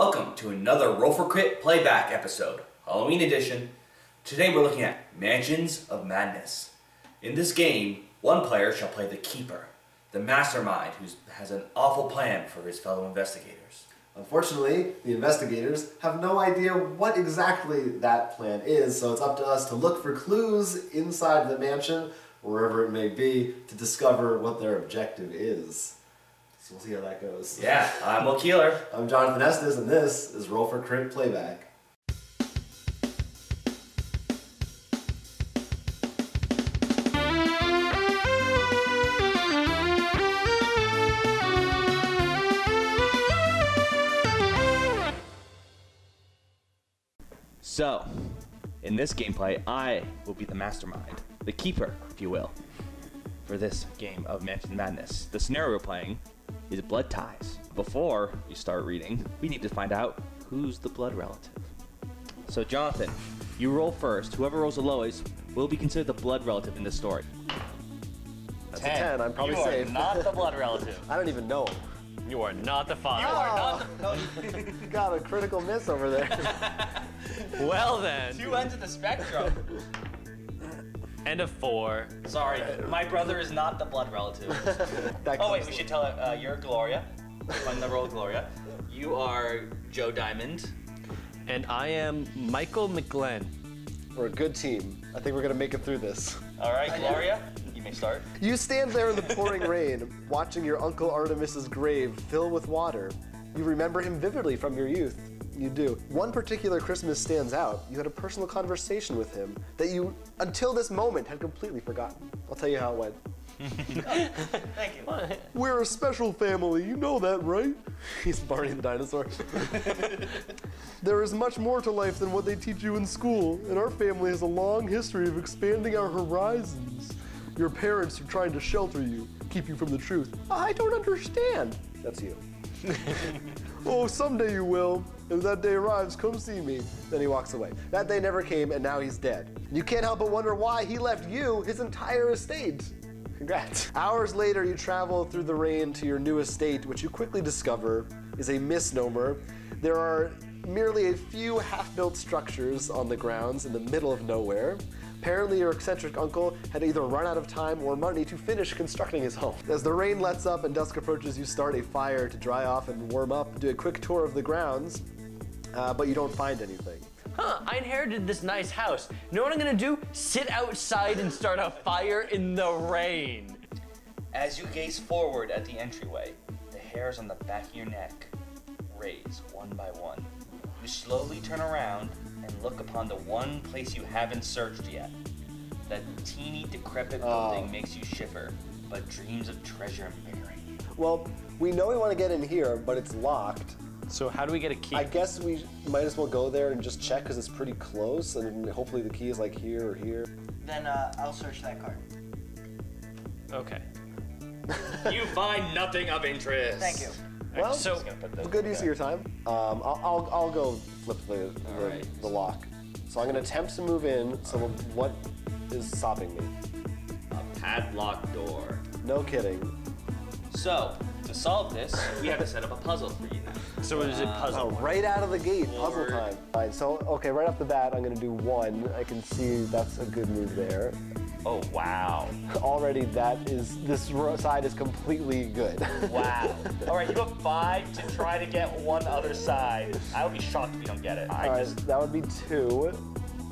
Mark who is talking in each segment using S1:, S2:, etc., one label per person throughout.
S1: Welcome to another Roll for Crit Playback episode, Halloween edition. Today we're looking at Mansions of Madness. In this game, one player shall play the Keeper, the mastermind who has an awful plan for his fellow investigators.
S2: Unfortunately, the investigators have no idea what exactly that plan is, so it's up to us to look for clues inside the mansion, wherever it may be, to discover what their objective is. So we'll see how that goes.
S1: Yeah, I'm Will Keeler.
S2: I'm Jonathan Estes, and this is Roll for Crit Playback.
S1: So, in this gameplay, I will be the mastermind, the keeper, if you will, for this game of Mansion Madness. The scenario we're playing is blood ties. Before you start reading, we need to find out who's the blood relative. So Jonathan, you roll first. Whoever rolls the lowest will be considered the blood relative in this story.
S2: That's 10. A 10, I'm probably safe.
S3: You are not the blood relative.
S2: I don't even know him.
S3: You are not the father.
S1: You are not the...
S2: Got a critical miss over there.
S3: Well then.
S1: Two ends of the spectrum.
S3: And a 4.
S1: Sorry, my brother is not the blood relative. Oh wait, we should tell it. You're Gloria. I'm the role Gloria. You are Joe Diamond.
S3: And I am Michael McGlenn.
S2: We're a good team. I think we're gonna make it through this.
S1: All right, Gloria, you may start.
S2: You stand there in the pouring rain, watching your Uncle Artemis's grave fill with water. You remember him vividly from your youth. You do. One particular Christmas stands out. You had a personal conversation with him that you, until this moment, had completely forgotten. I'll tell you how it went.
S1: Thank you.
S2: We're a special family, you know that, right? He's Barney the dinosaur. There is much more to life than what they teach you in school, and our family has a long history of expanding our horizons. Your parents are trying to shelter you, keep you from the truth. I don't understand. That's you. Oh, someday you will. If that day arrives, come see me. Then he walks away. That day never came, and now he's dead. You can't help but wonder why he left you his entire estate. Congrats. Hours later, you travel through the rain to your new estate, which you quickly discover is a misnomer. There are merely a few half-built structures on the grounds in the middle of nowhere. Apparently, your eccentric uncle had either run out of time or money to finish constructing his home. As the rain lets up and dusk approaches, you start a fire to dry off and warm up, do a quick tour of the grounds, but you don't find anything.
S3: I inherited this nice house. You know what I'm gonna do? Sit outside and start a fire in the rain.
S1: As you gaze forward at the entryway, the hairs on the back of your neck raise one by one. You slowly turn around and look upon the one place you haven't searched yet. That teeny, decrepit building makes you shiver, but dreams of treasure and buried.
S2: Well, we know we want to get in here, but it's locked.
S3: So how do we get a key?
S2: I guess we might as well go there and just check because it's pretty close, and hopefully the key is like here or here.
S4: Then I'll search that card.
S3: Okay.
S1: You find nothing of interest.
S4: Thank you.
S2: Well,
S3: So
S2: good use of your time. I'll go flip the lock. So I'm gonna attempt to move in. So what is stopping me?
S1: A padlocked door.
S2: No kidding.
S1: So, to solve this, we have to set up a puzzle for you now.
S3: So is it puzzle?
S2: Oh, right out of the gate, puzzle
S1: Lord.
S2: time. All right, so okay, right off the bat, I'm gonna do 1. I can see that's a good move there.
S1: Oh, wow.
S2: Already, this side is completely good.
S1: Wow. All right, you have 5 to try to get one other side. I would be shocked if you don't get it.
S2: All right, that would be 2.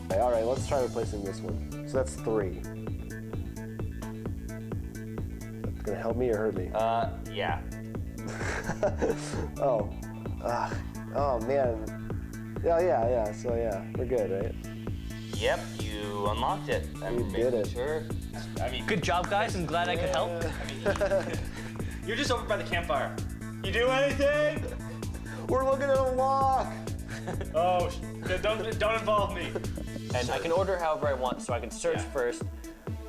S2: Okay, all right, let's try replacing this one. So that's 3. That's gonna help me or hurt me?
S1: Yeah.
S2: Oh. Oh, man. Yeah, so yeah, we're good, right?
S1: Yep, you unlocked it.
S2: You did it.
S1: Sure. I mean,
S3: Good job, guys. I'm glad I could help.
S1: you're just over by the campfire. You do anything?
S2: We're looking at a lock.
S1: Oh, don't involve me.
S3: And I can order however I want, so I can search first.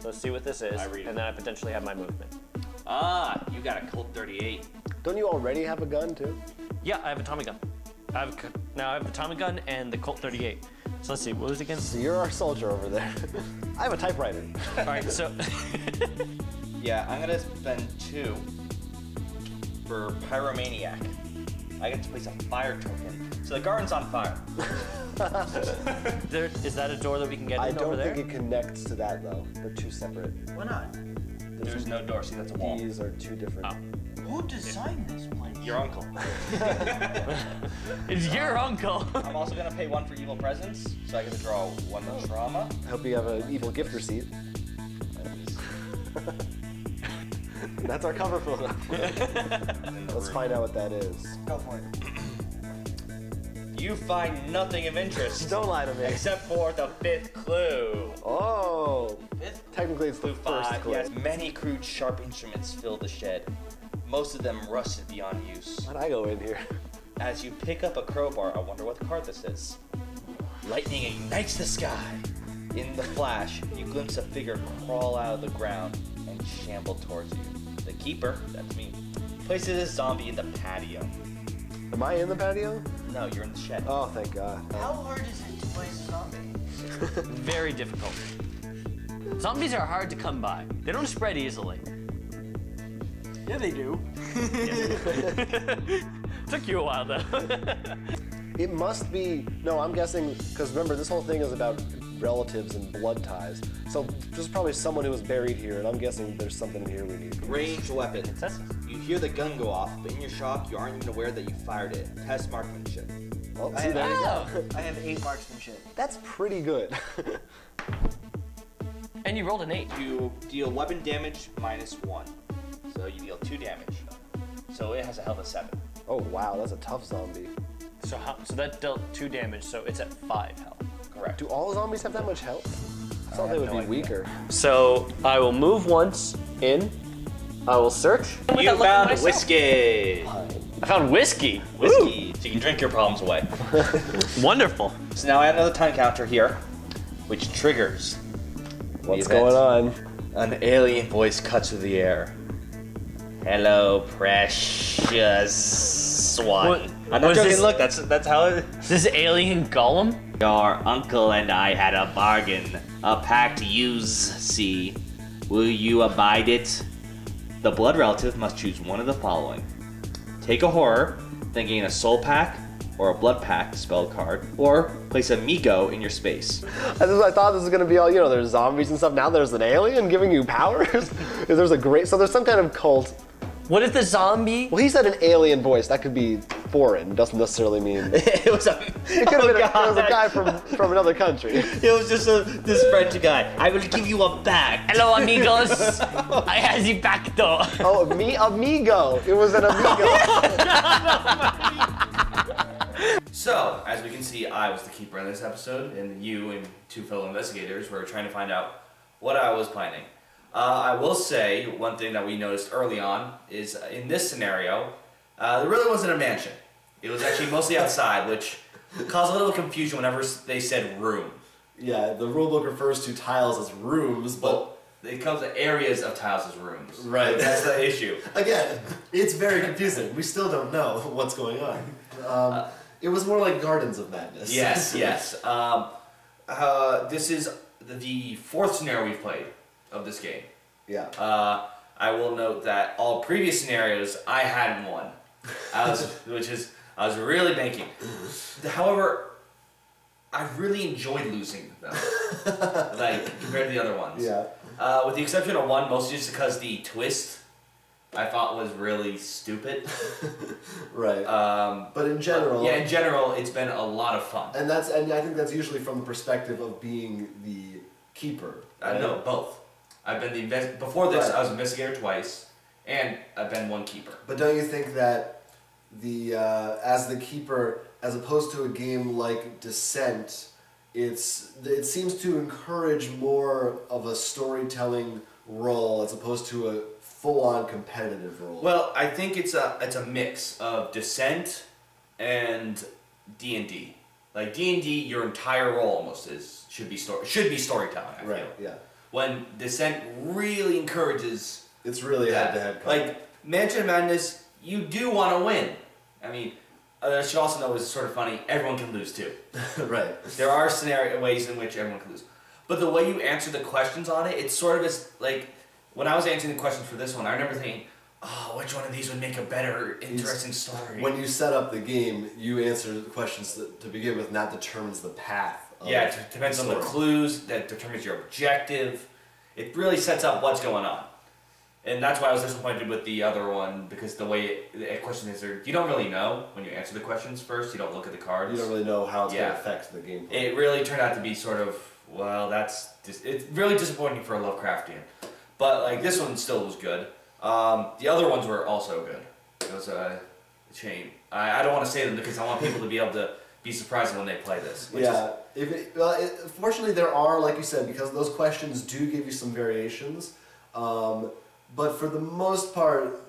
S3: Let's see what this is,
S1: I read it.
S3: and then I potentially have my movement.
S1: Ah, you got a Colt 38.
S2: Don't you already have a gun too?
S3: Yeah, I have a Tommy gun. Now I have the Tommy gun and the Colt 38. So let's see, what was it again?
S2: So you're our soldier over there. I have a typewriter.
S3: All right, so.
S1: Yeah, I'm gonna spend 2 for Pyromaniac. I get to place a fire token. So the garden's on fire.
S3: Is that a door that we can get
S2: I
S3: in over
S2: don't
S3: there?
S2: think it connects to that though. They're two separate.
S4: Why not?
S1: There's no door. See, that's a wall.
S2: These are two different.
S3: Oh.
S4: Who designed this place?
S1: Your uncle.
S3: It's your uncle.
S1: I'm also gonna pay 1 for evil presence, so I get to draw 1 trauma.
S2: I hope you have an evil gift receipt. That's our cover photo. Let's find out what that is.
S4: Go for it.
S1: You find nothing of interest.
S2: Don't lie to me.
S1: Except for the 5th clue.
S2: Oh.
S4: Fifth?
S2: Technically, it's the
S1: Clue
S2: first
S1: 5.
S2: clue.
S1: Yes, many crude, sharp instruments fill the shed. Most of them rusted beyond use.
S2: How'd I go in here?
S1: As you pick up a crowbar, I wonder what card this is. Lightning ignites the sky. In the flash, you glimpse a figure crawl out of the ground and shamble towards you. The keeper, that's me, places a zombie in the patio.
S2: Am I in the patio?
S1: No, you're in the shed.
S2: Oh, thank God.
S4: How hard is it to place a zombie?
S3: Very difficult. Zombies are hard to come by. They don't spread easily.
S4: Yeah, they do.
S3: Took you a while though.
S2: It must be. No, I'm guessing because remember this whole thing is about relatives and blood ties. So there's probably someone who was buried here, and I'm guessing there's something in here we need.
S1: Ranged weapon.
S3: Incessant.
S1: You hear the gun go off, but in your shock, you aren't even aware that you fired it. Test marksmanship.
S2: Well,
S4: I
S2: see,
S4: have,
S2: there you go.
S4: I have 8 marksmanship.
S2: That's pretty good.
S3: And you rolled an 8.
S1: You deal weapon damage -1. So you deal 2 damage. So it has a health of 7.
S2: Oh wow, that's a tough zombie.
S3: So that dealt 2 damage, so it's at 5 health.
S1: Correct.
S2: Do all zombies have that much health? I thought
S1: have
S2: they would
S1: no
S2: be
S1: idea.
S2: weaker.
S3: So I will move once in. I will search.
S1: You found whiskey.
S3: I found whiskey.
S1: Whiskey. So you can drink your problems away.
S3: Wonderful.
S1: So now I have another time counter here, which triggers.
S2: What's
S1: the event.
S2: going on?
S1: An alien voice cuts through the air. Hello, precious one.
S3: What-
S1: I'm not
S3: was
S1: joking.
S3: this-
S1: Look, that's how it.
S3: Is this alien Gollum?
S1: Your uncle and I had a bargain, a pact yous see. Will you abide it? The blood relative must choose one of the following. Take a horror, then gain a soul pack, or a blood pack spell card, or place a Migo in your space.
S2: I thought this was gonna be all, there's zombies and stuff. Now there's an alien giving you powers. There's so there's some kind of cult.
S3: What if the zombie?
S2: Well, he said an alien voice. That could be foreign. Doesn't necessarily mean.
S1: It was a.
S2: It could have been it was a guy from another country.
S1: It was just this French guy. I will give you a bag.
S3: Hello, amigos. I have the back door.
S2: Oh, amigo. It was an amigo.
S1: So, as we can see, I was the keeper in this episode, and you and 2 fellow investigators were trying to find out what I was planning. I will say, one thing that we noticed early on is in this scenario, there really wasn't a mansion. It was actually mostly outside, which caused a little confusion whenever they said room.
S5: Yeah, the rulebook refers to tiles as rooms, but
S1: Well, it comes to areas of tiles as rooms.
S5: Right.
S1: That's the issue.
S5: again, it's very confusing. We still don't know what's going on. It was more like Gardens of Madness.
S1: Yes, yes. This is the 4th scenario we've played of this game.
S5: Yeah.
S1: I will note that all previous scenarios I hadn't won, I was really banking. However, I really enjoyed losing them, like compared to the other ones.
S5: Yeah.
S1: With the exception of one, mostly just because the twist I thought was really stupid.
S5: Right. But in general.
S1: Yeah, in general, it's been a lot of fun.
S5: And I think that's usually from the perspective of being the keeper.
S1: I know both. I've been before this.
S5: Right.
S1: I was investigator twice, and I've been one keeper.
S5: But don't you think that as the keeper, as opposed to a game like Descent, it seems to encourage more of a storytelling role as opposed to a full-on competitive role.
S1: Well, I think it's a mix of Descent and D&D. Like D&D, your entire role almost should be storytelling. I
S5: right.
S1: feel.
S5: Yeah.
S1: When Descent really encourages.
S5: It's really head-to-head.
S1: Like Mansion of Madness, you do want to win. I mean, I should also know it's sort of funny. Everyone can lose too.
S5: Right.
S1: There are ways in which everyone can lose, but the way you answer the questions on it, it's sort of as like when I was answering the questions for this one, I remember thinking, oh, which one of these would make a better, interesting story?
S5: When you set up the game, you answer the questions to begin with, and that determines the path.
S1: Yeah, it depends on the clues, that determines your objective. It really sets up what's going on. And that's why I was disappointed with the other one, because the way the question is, you don't really know when you answer the questions first, you don't look at the cards.
S5: You don't really know how it's going to affect the gameplay.
S1: It really turned out to be sort of, well, it's really disappointing for a Lovecraftian. But like this one still was good. The other ones were also good. It was a shame. I don't want to say them because I want people to be able to be surprised when they play this. Fortunately, there are, like you said, because those questions do give you some variations. But for the most part,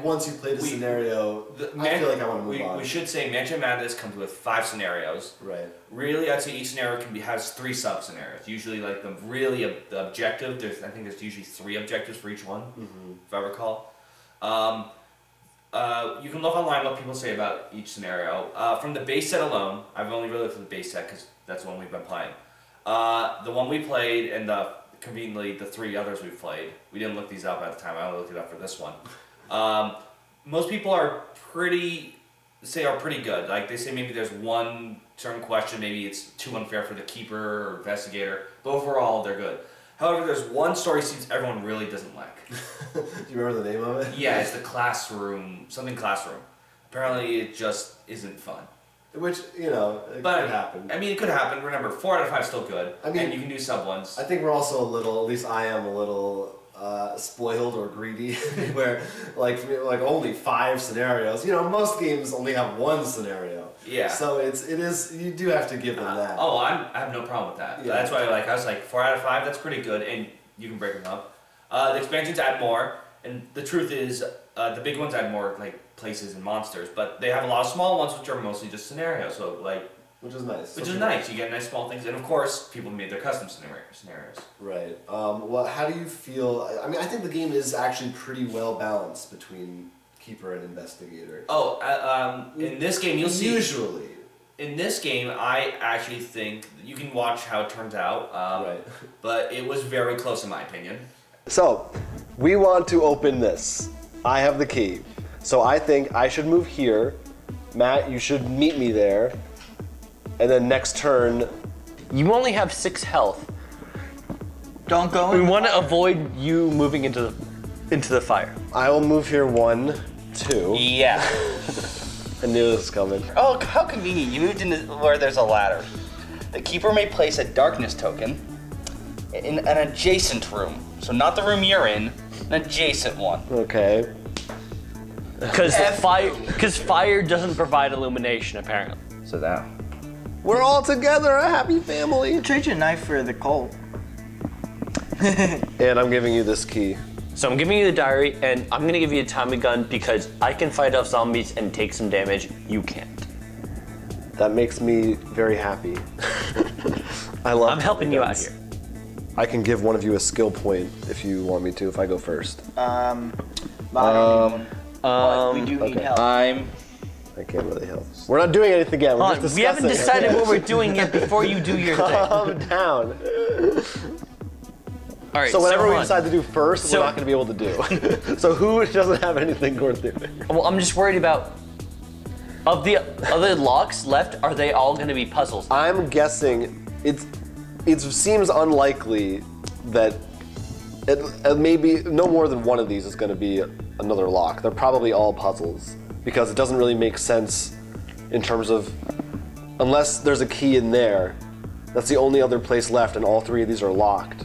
S1: once you play the scenario, I feel like I want to move on. We should say Mansion Madness comes with 5 scenarios. Right. Really, I'd say each scenario has 3 sub-scenarios. Usually, like the objective, I think there's usually 3 objectives for each one, if I recall. You can look online what people say about each scenario. From the base set alone, I've only really looked at the base set because that's the one we've been playing. The one we played and conveniently the 3 others we've played, we didn't look these up at the time. I only looked it up for this one. Most people are pretty good. Like they say maybe there's one certain question, maybe it's too unfair for the keeper or investigator, but overall they're good. However, there's one story seems everyone really doesn't like. Do you remember the name of it? Yeah, it's the classroom, something classroom. Apparently it just isn't fun. Which, you know, it could happen. I mean, it could happen. Remember, 4 out of 5 is still good. I mean, and you can do sub ones. I think we're also a little, at least I am a little spoiled or greedy, where like only 5 scenarios. You know, most games only have 1 scenario. Yeah. So it is you do have to give them that. Oh, I have no problem with that. Yeah. That's why I was like 4 out of 5. That's pretty good, and you can break them up. The expansions add more, and the truth is, the big ones add more like places and monsters, but they have a lot of small ones which are mostly just scenarios. So like, which is nice. Which is nice. You get nice small things, and of course, people made their custom scenarios. Right. Well, how do you feel? I mean, I think the game is actually pretty well balanced between keeper and investigator. Oh, in this game, you'll see. Usually. In this game, I actually think you can watch how it turns out. Right. But it was very close in my opinion. So, we want to open this. I have the key. So I think I should move here. Matt, you should meet me there. And then next turn... You only have 6 health. Don't go. We want to avoid you moving into the fire. I will move here 1, 2. Yeah. I knew this was coming. Oh, how convenient. You moved into where there's a ladder. The keeper may place a darkness token in an adjacent room. So not the room you're in, an adjacent one. Okay. Because fire doesn't provide illumination, apparently. So that. We're all together, a happy family. Trade your knife for the colt. And I'm giving you this key. So I'm giving you the diary, and I'm gonna give you a Tommy gun because I can fight off zombies and take some damage. You can't. That makes me very happy. I'm helping you out here. I can give one of you a skill point if you want me to, if I go first. We do need help. I can't really help. We're not doing anything yet. We're just discussing. We haven't decided what we're doing yet before you do your thing. Calm down. All right. So whatever we decide to do first, we're not going to be able to do. So who doesn't have anything worth doing? Well, I'm just worried about. Of the other locks left, are they all going to be puzzles? I'm guessing it seems unlikely that maybe no more than one of these is going to be another lock. They're probably all puzzles because it doesn't really make sense in terms of, unless there's a key in there, that's the only other place left and all 3 of these are locked.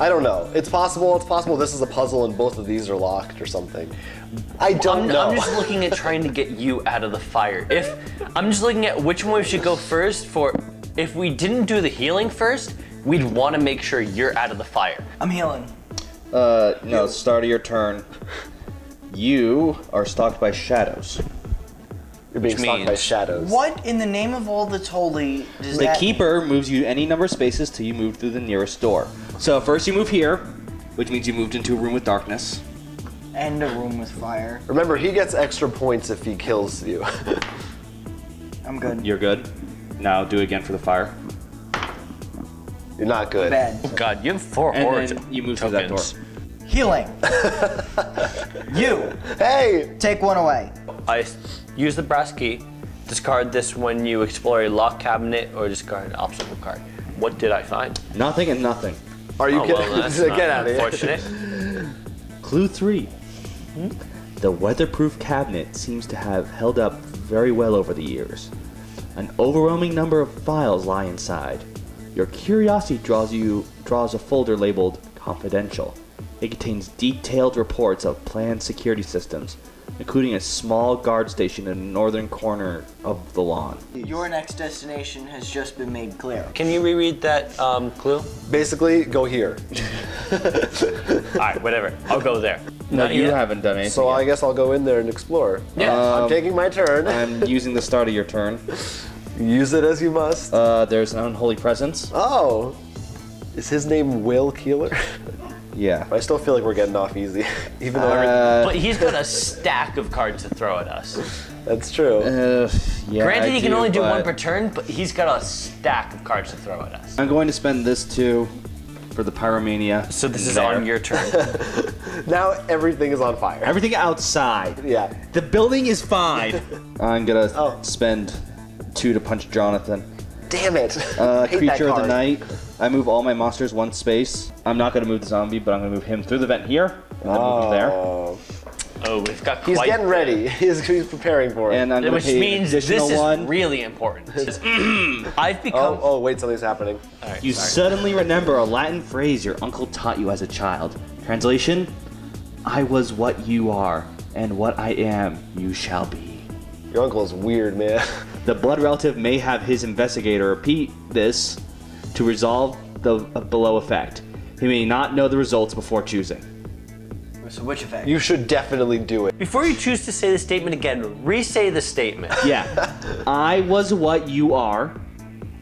S1: I don't know. It's possible this is a puzzle and both of these are locked or something. I don't know. I'm just looking at trying to get you out of the fire. I'm just looking at which one we should go first for. If we didn't do the healing first, we'd want to make sure you're out of the fire. I'm healing. No, start of your turn. You are stalked by shadows. You're being stalked by shadows. What in the name of all that's holy does that mean? The keeper moves you any number of spaces till you move through the nearest door. So first you move here, which means you moved into a room with darkness. And a room with fire. Remember, he gets extra points if he kills you. I'm good. You're good. Now do it again for the fire. You're not good. Bad. Oh God, you have 4 horrors. And then you move through that door.
S6: Healing. You
S2: Hey!
S6: take one away.
S3: I use the brass key. Discard this when you explore a locked cabinet or discard an obstacle card. What did I find?
S1: Nothing and nothing.
S2: Are you
S3: Oh,
S2: kidding?
S3: well, that's not
S2: Get out of here.
S3: unfortunate.
S1: Clue 3. The weatherproof cabinet seems to have held up very well over the years. An overwhelming number of files lie inside. Your curiosity draws a folder labeled Confidential. It contains detailed reports of planned security systems, including a small guard station in the northern corner of the lawn.
S6: Your next destination has just been made clear.
S3: Can you reread that clue?
S2: Basically, go here.
S3: All right, whatever. I'll go there.
S1: No,
S3: Not
S1: you
S3: yet.
S1: haven't done anything.
S2: So I
S1: yet.
S2: guess I'll go in there and explore.
S3: Yeah.
S2: I'm taking my turn.
S1: I'm using the start of your turn.
S2: Use it as you must.
S1: There's an unholy presence.
S2: Oh. Is his name Will Keeler?
S1: Yeah.
S2: I still feel like we're getting off easy. Even though
S3: But he's got a stack of cards to throw at us.
S2: that's true.
S1: Yeah.
S3: Granted,
S1: I
S3: he can only do one
S1: but
S3: per turn, but he's got a stack of cards to throw at us.
S1: I'm going to spend this too for the pyromania.
S3: So this is
S1: there.
S3: on your turn.
S2: Now everything is on fire.
S1: Everything outside.
S2: Yeah.
S1: The building is fine. I'm gonna
S2: Oh.
S1: spend 2 to punch Jonathan.
S2: Damn it. Hate that
S1: Creature of the
S2: card.
S1: night. I move all my monsters 1 space. I'm not gonna move the zombie, but I'm gonna move him through the vent here, and then move him there.
S2: Oh.
S3: Oh, we've got
S2: He's
S3: quite...
S2: getting ready. He's preparing for it.
S1: And I'm gonna
S3: Which
S1: pay
S3: means this
S1: additional
S3: is
S1: 1.
S3: really important. I've become...
S2: oh, wait, something's happening.
S3: All right,
S1: You
S3: sorry.
S1: suddenly remember a Latin phrase your uncle taught you as a child. Translation: I was what you are, and what I am, you shall be.
S2: Your uncle is weird, man.
S1: The blood relative may have his investigator repeat this to resolve the below effect. He may not know the results before choosing.
S6: So which effect?
S2: You should definitely do it.
S3: Before you choose to say the statement again, re-say the statement.
S1: Yeah. I was what you are,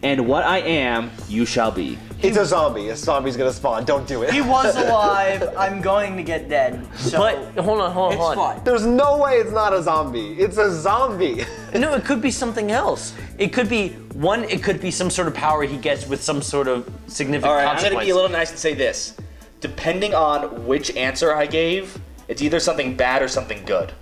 S1: and what I am, you shall be.
S2: It's a zombie. A zombie's gonna spawn. Don't do it.
S6: He was alive. I'm going to get dead. So
S3: But hold on.
S6: it's fine.
S2: There's no way it's not a zombie. It's a zombie.
S3: No, it could be something else. It could be it could be some sort of power he gets with some sort of significant
S1: All right, I'm
S3: consequence.
S1: gonna be a little nice and say this. Depending on which answer I gave, it's either something bad or something good.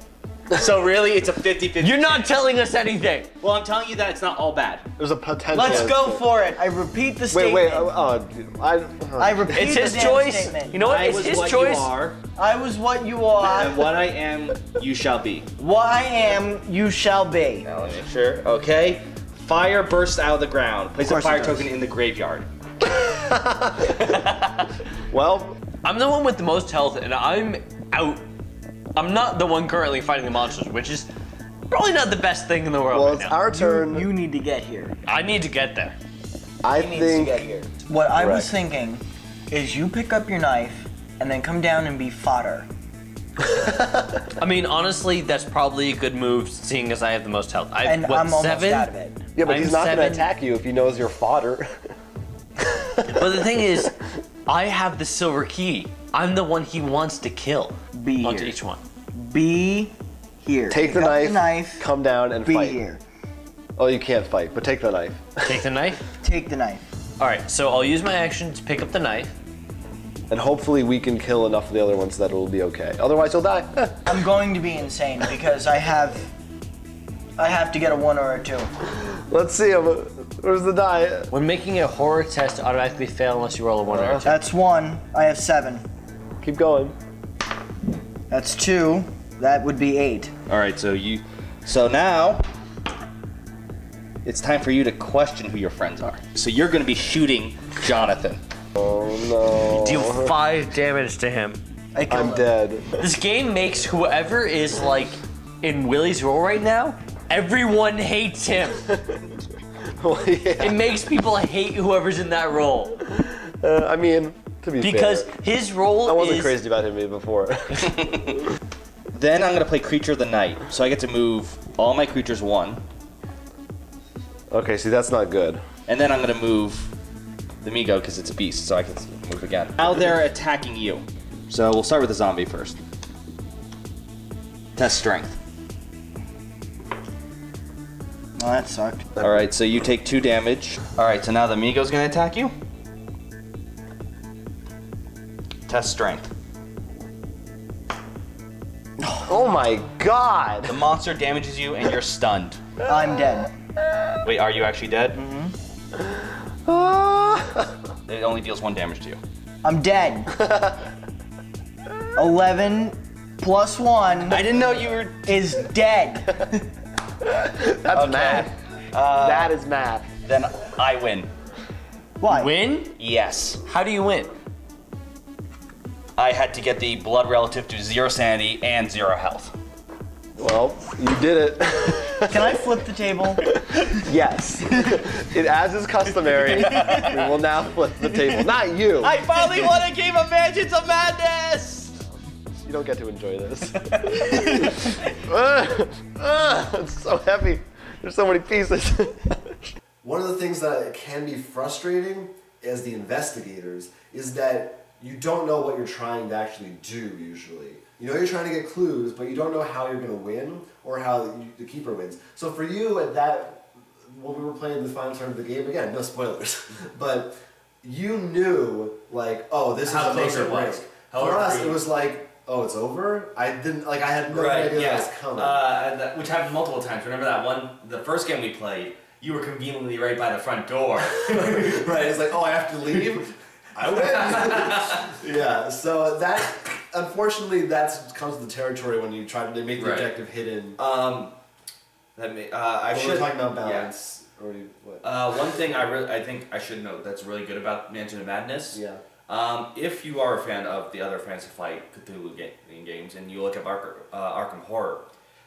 S1: So really, it's a 50-50.
S3: You're not telling us anything.
S1: Well, I'm telling you that it's not all bad.
S2: There's a potential.
S6: Let's go for it. I repeat the
S2: Wait,
S6: statement.
S2: wait.
S6: I repeat
S3: It's
S6: the
S3: his
S6: damn
S3: choice.
S6: statement.
S3: You know what?
S1: I
S3: It's
S1: was
S3: his
S1: what
S3: choice.
S1: you are,
S6: I was what you are.
S1: and what I am, you shall be.
S6: What I am, you shall be.
S1: Now let me make sure. Okay. Fire bursts out of the ground. Place a
S6: course it
S1: fire
S6: does.
S1: token in the graveyard.
S2: Well,
S3: I'm the one with the most health, and I'm out. I'm not the one currently fighting the monsters, which is probably not the best thing in the world
S2: well,
S3: right
S2: it's
S3: now.
S2: our turn.
S6: You need to get here.
S3: I need to get there.
S2: I
S6: He needs to
S2: think.
S6: get here. What I was
S2: Correct.
S6: thinking is you pick up your knife and then come down and be fodder.
S3: I mean, honestly, that's probably a good move, seeing as I have the most health. I have,
S6: And
S3: what,
S6: I'm almost
S3: 7?
S6: out of it.
S2: Yeah, but
S3: I'm
S2: he's not gonna
S3: 7.
S2: attack you if he knows you're fodder.
S3: But the thing is, I have the silver key. I'm the one he wants to kill.
S6: Be
S3: Onto
S6: here.
S3: each one.
S6: Be here.
S2: Take
S6: Pick
S2: the
S6: up
S2: knife, come down and
S6: Be
S2: fight.
S6: here.
S2: Oh, you can't fight, but take the knife.
S3: Take the knife.
S6: Take the knife.
S3: All right, so I'll use my action to pick up the knife.
S2: And hopefully we can kill enough of the other ones that it'll be okay. Otherwise, you'll die.
S6: I'm going to be insane because I have to get a 1 or a 2.
S2: Let's see him. Where's the die?
S3: When making a horror test, automatically fail unless you roll a 1 or a 2.
S6: That's 1. I have 7.
S2: Keep going.
S6: That's 2. That would be 8.
S1: All right, so now it's time for you to question who your friends are. So you're going to be shooting Jonathan.
S2: Oh no.
S3: Deal 5 damage to him.
S6: I killed
S2: I'm
S6: him.
S2: dead.
S3: This game makes whoever is like in Willie's role right now, everyone hates him.
S2: Well, yeah.
S3: It makes people hate whoever's in that role.
S2: I mean, to be
S3: Because
S2: fair,
S3: his role
S2: I wasn't
S3: is
S2: crazy about him before.
S1: Then I'm going to play Creature of the Night. So I get to move all my creatures 1.
S2: Okay, see, that's not good.
S1: And then I'm going to move the Migo because it's a beast, so I can move again. Now they're attacking you. So we'll start with the zombie first. Test strength.
S6: Well, that sucked.
S1: All right, so you take 2 damage. All right, so now the Migo's going to attack you. Test strength.
S2: Oh my god!
S1: The monster damages you and you're stunned.
S6: I'm dead.
S1: Wait, are you actually dead?
S2: Ah.
S1: It only deals 1 damage to you.
S6: I'm dead. 11 plus 1
S1: I didn't know you were.
S6: is dead.
S2: That's math. That is math.
S1: Then I win.
S6: Why?
S3: Win?
S1: Yes.
S3: How do you win?
S1: I had to get the blood relative to 0 sanity and 0 health.
S2: Well, you did it.
S6: Can I flip the table?
S2: Yes. As is customary, we will now flip the table. Not you.
S1: I finally won a game of Mansions of Madness!
S2: You don't get to enjoy this. It's so heavy. There's so many pieces.
S5: One of the things that can be frustrating as the investigators is that you don't know what you're trying to actually do usually. You know you're trying to get clues, but you don't know how you're going to win or how the keeper wins. So for you at that, when we were playing the final turn of the game, again, no spoilers, but you knew like, oh, this
S7: How
S5: is a
S7: close
S5: make or
S7: it was.
S5: break.
S7: How
S5: For us,
S7: agree.
S5: it was like, oh, it's over? I didn't, like I had no
S7: Right,
S5: idea
S7: yeah.
S5: that was coming.
S7: Which happened multiple times. Remember that one, the first game we played, you were conveniently right by the front door.
S5: Right, it's like, oh, I have to leave? I win. Yeah, so that, unfortunately, that comes with the territory when you try to make the
S7: Right.
S5: objective hidden.
S7: I
S5: When
S7: should
S5: we're talking about
S7: yeah.
S5: balance, or what?
S7: One thing I think I should note that's really good about Mansion of Madness.
S5: Yeah.
S7: If you are a fan of the other Fantasy Flight Cthulhu games and you look at Arkham Horror,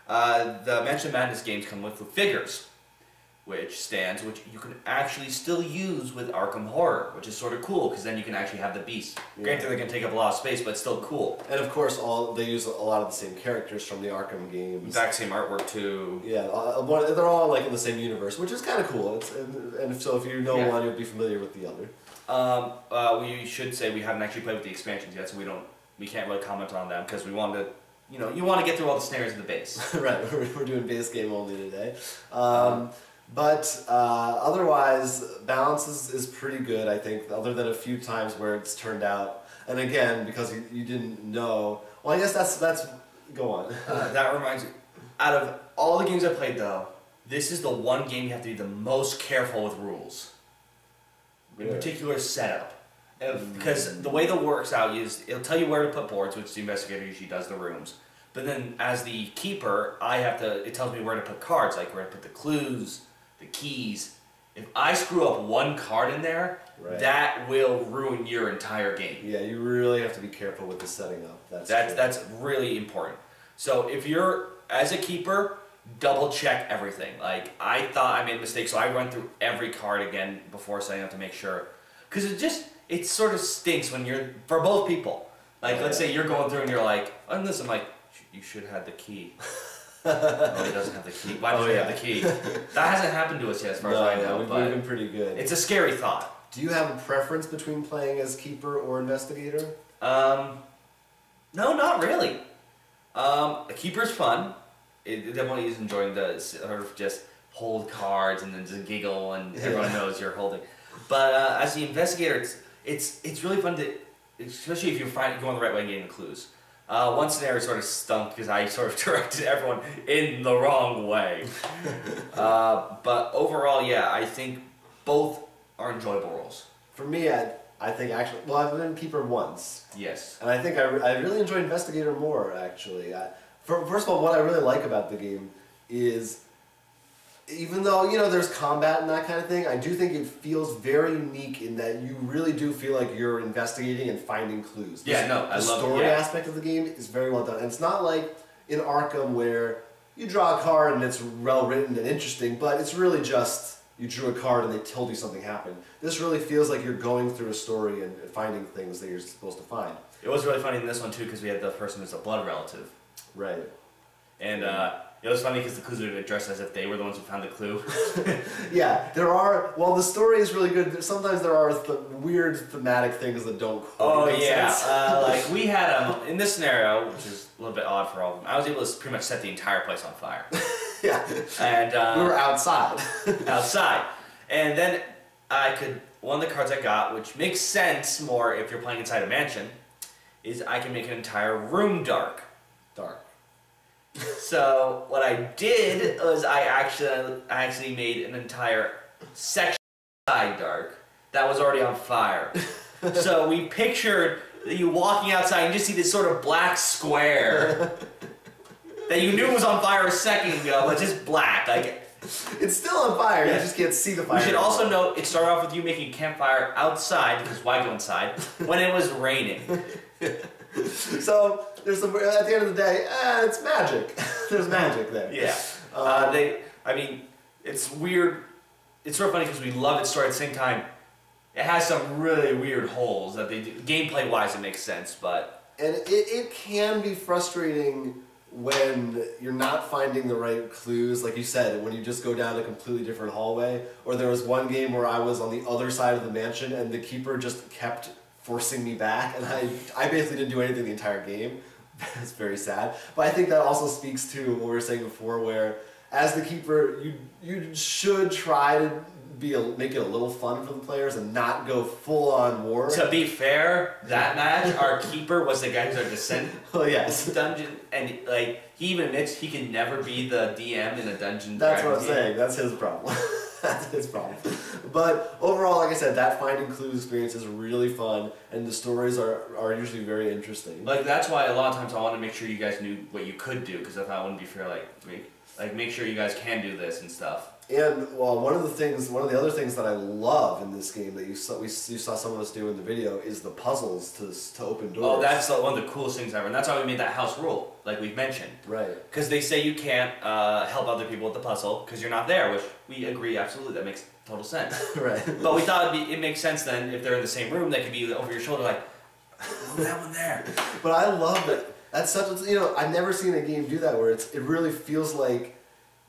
S7: the Mansion of Madness games come with figures, which you can actually still use with Arkham Horror, which is sort of cool because then you can actually have the beast.
S5: Yeah.
S7: Granted, they're going to take up a lot of space, but it's still cool.
S5: And of course, they use a lot of the same characters from the Arkham games.
S7: Exact same artwork too.
S5: Yeah, they're all like in the same universe, which is kind of cool. And so if you know
S7: Yeah.
S5: one, you'll be familiar with the other.
S7: We should say we haven't actually played with the expansions yet, so we can't really comment on them because we wanted to, you want to get through all the snares in the base.
S5: Right, we're doing base game only today. But otherwise, balance is pretty good, I think, other than a few times where it's turned out. And again, because you didn't know. Well, I guess that's go on.
S7: That reminds me, out of all the games I played though, this is the one game you have to be the most careful with rules. In
S5: Really?
S7: particular, setup. Because the way that works out is, it'll tell you where to put boards, which the investigator usually does the rooms. But then as the keeper, it tells me where to put cards, like where to put the clues, the keys. If I screw up one card in there,
S5: Right.
S7: that will ruin your entire game.
S5: Yeah, you really have to be careful with the setting up. That's true.
S7: That's really important. So if you're, as a keeper, double check everything. Like, I thought I made a mistake, so I run through every card again before setting up to make sure. Because it sort of stinks when you're, for both people. Like, let's say you're going through and you're like, oh, this, I'm like, you should have the key. Oh, he doesn't have the key. Why doesn't he have the key? That hasn't happened to us yet, as far as I know.
S5: we've
S7: But
S5: been pretty good.
S7: it's a scary thought.
S5: Do you have a preference between playing as keeper or investigator?
S7: No, not really. A keeper's fun. Everyone is enjoying the sort of just hold cards and then just giggle and everyone knows you're holding. But as the investigator, it's really fun to, especially if you're going the right way and getting the clues. One scenario sort of stunk because I sort of directed everyone in the wrong way. But overall, yeah, I think both are enjoyable roles.
S5: For me, I think actually, well, I've been keeper once.
S7: Yes.
S5: And I think I really enjoy investigator more, actually. First of all, what I really like about the game is, even though, there's combat and that kind of thing, I do think it feels very unique in that you really do feel like you're investigating and finding clues.
S7: Yeah, no, I
S5: the
S7: love it,
S5: story
S7: yeah.
S5: aspect of the game is very well done. And it's not like in Arkham where you draw a card and it's well written and interesting, but it's really just you drew a card and they told you something happened. This really feels like you're going through a story and finding things that you're supposed to find.
S7: It was really funny in this one too because we had the person who's a blood relative.
S5: Right.
S7: And it was funny because the clues were dressed as if they were the ones who found the clue.
S5: Yeah, while the story is really good, sometimes there are weird thematic things that don't quite make sense.
S7: Like we had in this scenario, which is a little bit odd for all of them, I was able to pretty much set the entire place on fire.
S5: Yeah.
S7: And
S5: we were outside.
S7: outside. And then one of the cards I got, which makes sense more if you're playing inside a mansion, is I can make an entire room dark.
S5: Dark.
S7: So what I did was I actually made an entire section outside dark that was already on fire. So we pictured you walking outside and you just see this sort of black square that you knew was on fire a second ago, but just black. Like
S5: It's still on fire. You just can't see the fire.
S7: we should also note it started off with you making a campfire outside because why go inside when it was raining.
S5: So there's some. At the end of the day, it's magic. There's magic there.
S7: Yeah. I mean, it's weird. It's sort of funny because we love its story at the same time. It has some really weird holes that they do. Gameplay-wise, it makes sense, but...
S5: And it can be frustrating when you're not finding the right clues. Like you said, when you just go down a completely different hallway. Or there was one game where I was on the other side of the mansion and the keeper just kept forcing me back. And I basically didn't do anything the entire game. It's very sad. But I think that also speaks to what we were saying before, where as the keeper, you should try to make it a little fun for the players and not go full on war.
S7: To be fair, that match, our keeper was the guy who's our descent
S5: yes.
S7: dungeon, and like he even admits he can never be the DM in a dungeon.
S5: That's what I'm saying. That's his problem. That's his problem. But overall, like I said, that finding clues experience is really fun, and the stories are usually very interesting.
S7: Like that's why a lot of times I want to make sure you guys knew what you could do, because I thought it wouldn't be fair. Make sure you guys can do this and stuff.
S5: And well, one of the other things that I love in this game that you saw some of us do in the video is the puzzles to open doors.
S7: Oh, that's one of the coolest things ever, and that's why we made that house rule, like we've mentioned.
S5: Right.
S7: Because they say you can't help other people with the puzzle because you're not there, which we agree absolutely. That makes total sense.
S5: Right.
S7: But we thought it makes sense then if they're in the same room, they could be over your shoulder like, oh, that one there.
S5: But I love it. That's such a, I've never seen a game do that where it really feels like.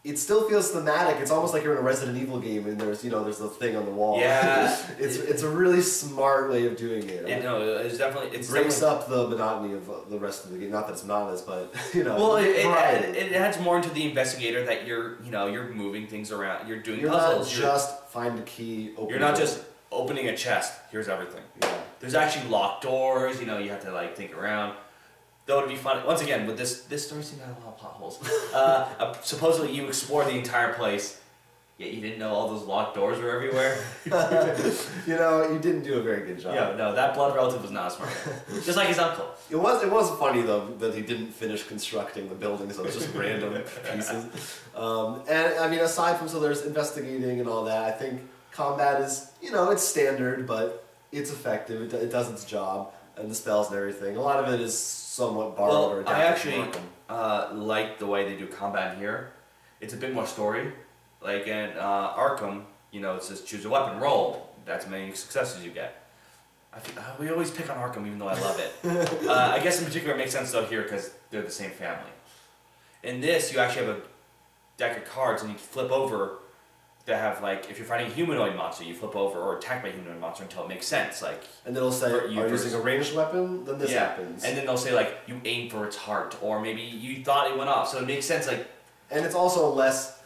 S5: It still feels thematic. It's almost like you're in a Resident Evil game and there's the thing on the wall.
S7: Yeah.
S5: it's a really smart way of doing it.
S7: It
S5: breaks up the monotony of the rest of the game. Not that it's monotonous, but
S7: Well, it adds more into the investigator that you're moving things around. You're doing puzzles.
S5: You're not just find a key.
S7: You're not just opening a chest. Here's everything.
S5: Yeah.
S7: There's actually locked doors. You have to think around. Though it'd be fun. Once again, with this story seemed to have a lot of potholes. Supposedly you explored the entire place, yet you didn't know all those locked doors were everywhere.
S5: You didn't do a very good job.
S7: Yeah, no, that blood relative was not smart. Just like his uncle.
S5: It was funny though that he didn't finish constructing the building, so it was just random pieces. And I mean, aside from there's investigating and all that, I think combat is it's standard, but it's effective. It does its job, and the spells and everything. A lot of it is somewhat borrowed or adapted.
S7: I actually like the way they do combat here. It's a bit more story. Like in Arkham, it says choose a weapon, roll. That's how many successes you get. We always pick on Arkham even though I love it. I guess in particular it makes sense though here because they're the same family. In this, you actually have a deck of cards and you flip over that have if you're fighting a humanoid monster, you flip over or attack by a humanoid monster until it makes sense. And
S5: it'll say, are you using a ranged weapon? Then this happens.
S7: And then they'll say you aim for its heart, or maybe you thought it went off, so it makes sense.
S5: And it's also less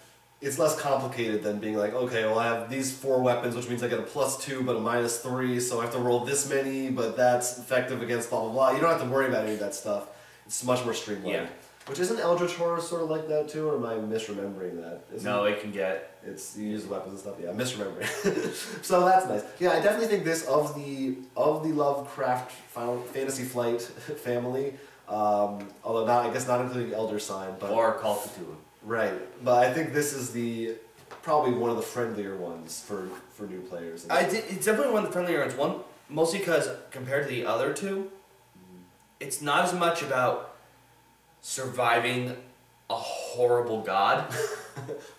S5: complicated than being okay, well I have these 4 weapons, which means I get a +2 but a -3, so I have to roll this many, but that's effective against blah blah blah. You don't have to worry about any of that stuff. It's much more streamlined.
S7: Yeah.
S5: Which isn't Eldritch Horror sort of like that too, or am I misremembering that?
S7: No, it can get...
S5: You use weapons and stuff. Yeah, I'm misremembering. So that's nice. Yeah, I definitely think this of the Lovecraft Fantasy Flight family, although I guess not including Elder Sign, but
S7: or Call of Cthulhu.
S5: Right, but I think this is probably one of the friendlier ones for new players.
S7: It's definitely one of the friendlier ones. One mostly because compared to the other two, it's not as much about surviving a horrible god.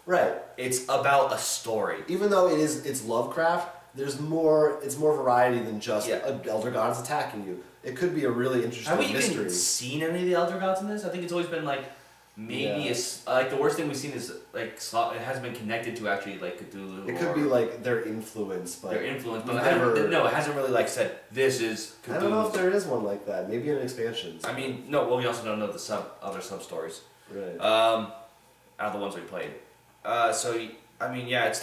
S5: Right.
S7: It's about a story.
S5: Even though it's Lovecraft, it's more variety than just elder gods attacking you. It could be a really interesting mystery.
S7: Have we even seen any of the elder gods in this? I think it's always been maybe the worst thing we've seen is it hasn't been connected to actually Cthulhu.
S5: It could be their influence, but
S7: but it hasn't really said this is Cthulhu.
S5: I don't know if there is one like that. Maybe in expansions.
S7: I mean, no. Well, we also don't know the other sub stories.
S5: Right.
S7: Out of the ones we played. It's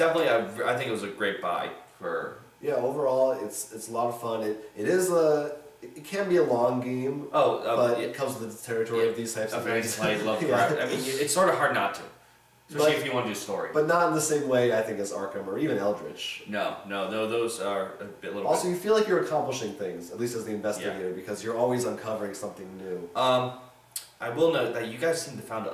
S7: definitely I think it was a great buy for.
S5: Yeah, overall it's a lot of fun. It is a it can be a long game. But it comes with the territory of these types of games.
S7: Like Lovecraft. I mean, it's sort of hard not to, especially if you want to do story.
S5: But not in the same way, I think, as Arkham or even Eldritch.
S7: No, those are a little.
S5: Also, you feel like you're accomplishing things, at least as the investigator, because you're always uncovering something new.
S7: I will note that you guys seem to found.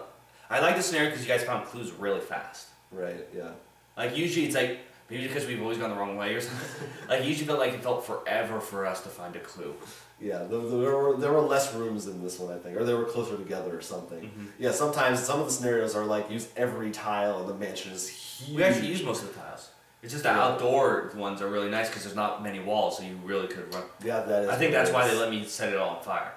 S7: I like the scenario because you guys found clues really fast.
S5: Right. Yeah.
S7: Like usually it's like maybe because we've always gone the wrong way or something. Like usually felt like it felt forever for us to find a clue.
S5: Yeah, there were less rooms in this one, I think, or they were closer together or something.
S7: Mm-hmm.
S5: Yeah, sometimes some of the scenarios are like use every tile and the mansion is huge.
S7: We actually use most of the tiles. It's just the outdoor ones are really nice because there's not many walls, so you really could run.
S5: Yeah, that is.
S7: I think that's why they let me set it all on fire.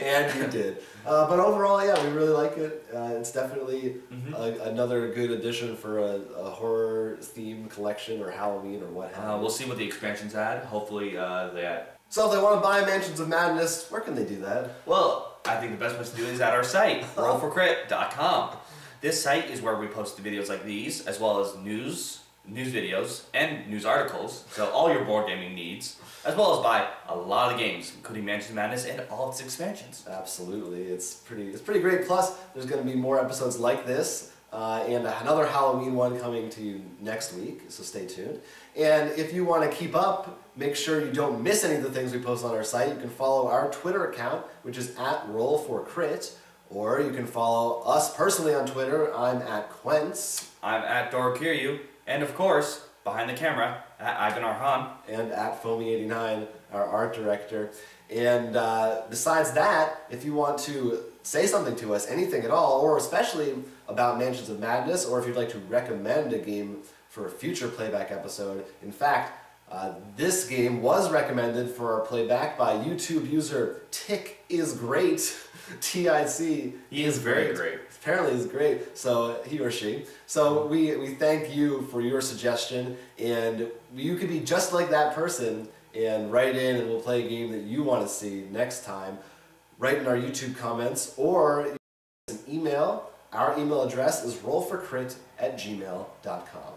S5: And you did. But overall, yeah, we really like it. It's definitely another good addition for a horror-themed collection or Halloween or what have you.
S7: We'll see what the expansions add. Hopefully they add.
S5: So if they want to buy Mansions of Madness, where can they do that?
S7: Well, I think the best place to do it is at our site, rollforcrit.com. This site is where we post the videos like these, as well as news videos, and news articles, so all your board gaming needs, as well as buy a lot of games, including Mansions of Madness and all its expansions.
S5: Absolutely, it's pretty great. Plus, there's going to be more episodes like this, and another Halloween one coming to you next week, so stay tuned. And if you want to keep up, make sure you don't miss any of the things we post on our site. You can follow our Twitter account, which is @Roll4Crit, or you can follow us personally on Twitter. I'm @Quentz.
S7: I'm @Dorokiryu, and of course, behind the camera, @Ivan Arhan.
S5: And @Foamy89, our art director. And besides that, if you want to say something to us, anything at all, or especially about Mansions of Madness, or if you'd like to recommend a game for a future Playback episode. In fact, this game was recommended for our Playback by YouTube user Tick is Great. T-I-C.
S7: He is very great.
S5: Apparently he's great, so he or she. So we thank you for your suggestion, and you could be just like that person and write in and we'll play a game that you want to see next time. Write in our YouTube comments or an email. Our email address is rollforcrit@gmail.com.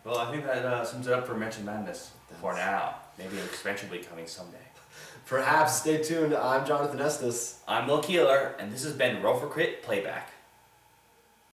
S7: Well, I think that sums it up for Mansion Madness for now. Maybe an expansion will be coming someday.
S5: Perhaps. Stay tuned. I'm Jonathan Estes.
S7: I'm Will Keeler, and this has been Roll for Crit Playback.